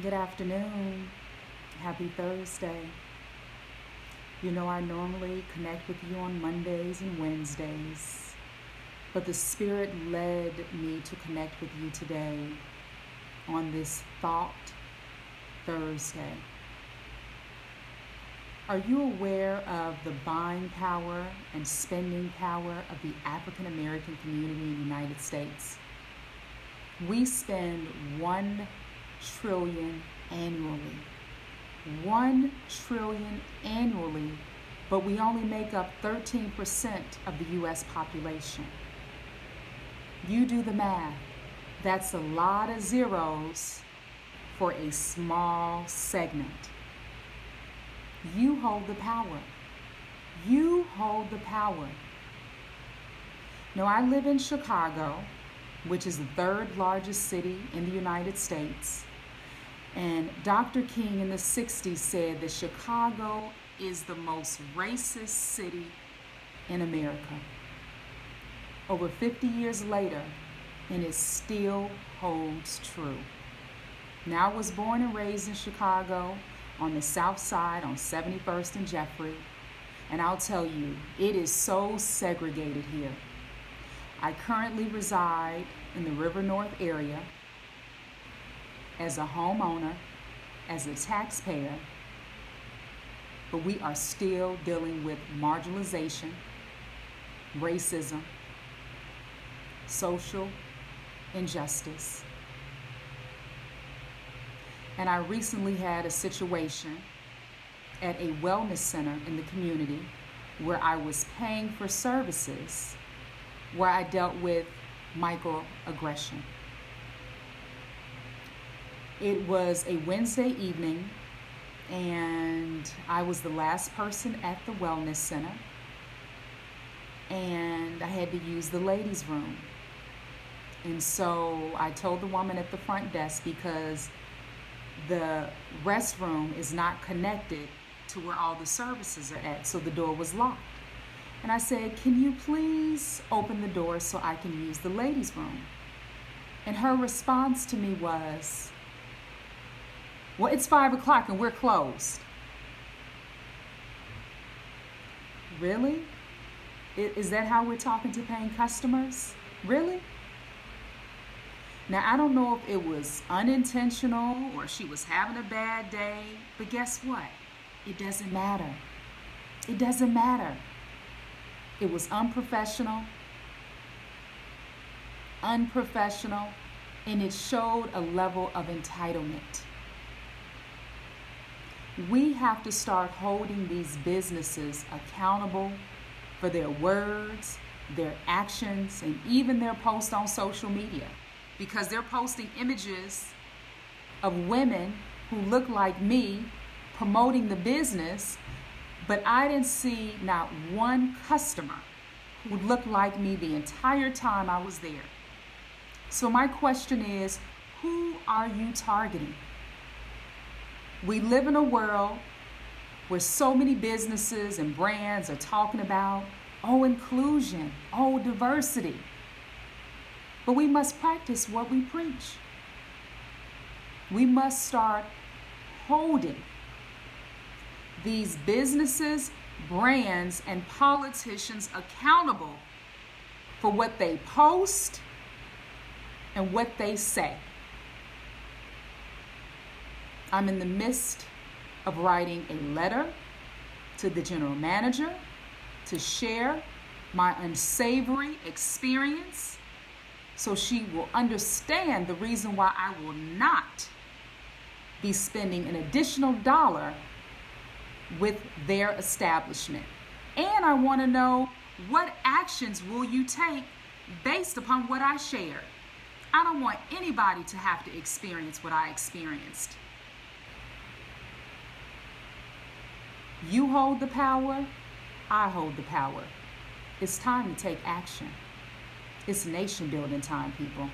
Good afternoon. Happy Thursday. You know, I normally connect with you on Mondays and Wednesdays, but the Spirit led me to connect with you today on this Thought Thursday. Are you aware of the buying power and spending power of the African American community in the United States? We spend $1 trillion annually. 1 trillion annually, but we only make up 13% of the US population. You do the math. That's a lot of zeros for a small segment. You hold the power. You hold the power. Now, I live in Chicago, which is the third largest city in the United States. And Dr. King in the 60s said that Chicago is the most racist city in America. Over 50 years later, and it still holds true. Now, I was born and raised in Chicago on the south side on 71st and Jeffrey. And I'll tell you, it is so segregated here. I currently reside in the River North area as a homeowner, as a taxpayer, but we are still dealing with marginalization, racism, social injustice. And I recently had a situation at a wellness center in the community where I was paying for services where I dealt with microaggression. It was a Wednesday evening, and I was the last person at the wellness center, and I had to use the ladies' room. And so I told the woman at the front desk, because the restroom is not connected to where all the services are at, so the door was locked. And I said, "Can you please open the door so I can use the ladies' room?" And her response to me was, "Well, it's 5 o'clock and we're closed." Really? Is that how we're talking to paying customers? Really? Now, I don't know if it was unintentional or she was having a bad day, but guess what? It doesn't matter. It doesn't matter. It was unprofessional, and it showed a level of entitlement. We have to start holding these businesses accountable for their words, their actions, and even their posts on social media, because they're posting images of women who look like me promoting the business, but I didn't see not one customer who looked like me the entire time I was there. So my question is, who are you targeting? We live in a world where so many businesses and brands are talking about, inclusion, diversity. But we must practice what we preach. We must start holding these businesses, brands, and politicians accountable for what they post and what they say. I'm in the midst of writing a letter to the general manager to share my unsavory experience so she will understand the reason why I will not be spending an additional dollar with their establishment. And I want to know, what actions will you take based upon what I shared? I don't want anybody to have to experience what I experienced. You hold the power, I hold the power. It's time to take action. It's nation building time, people.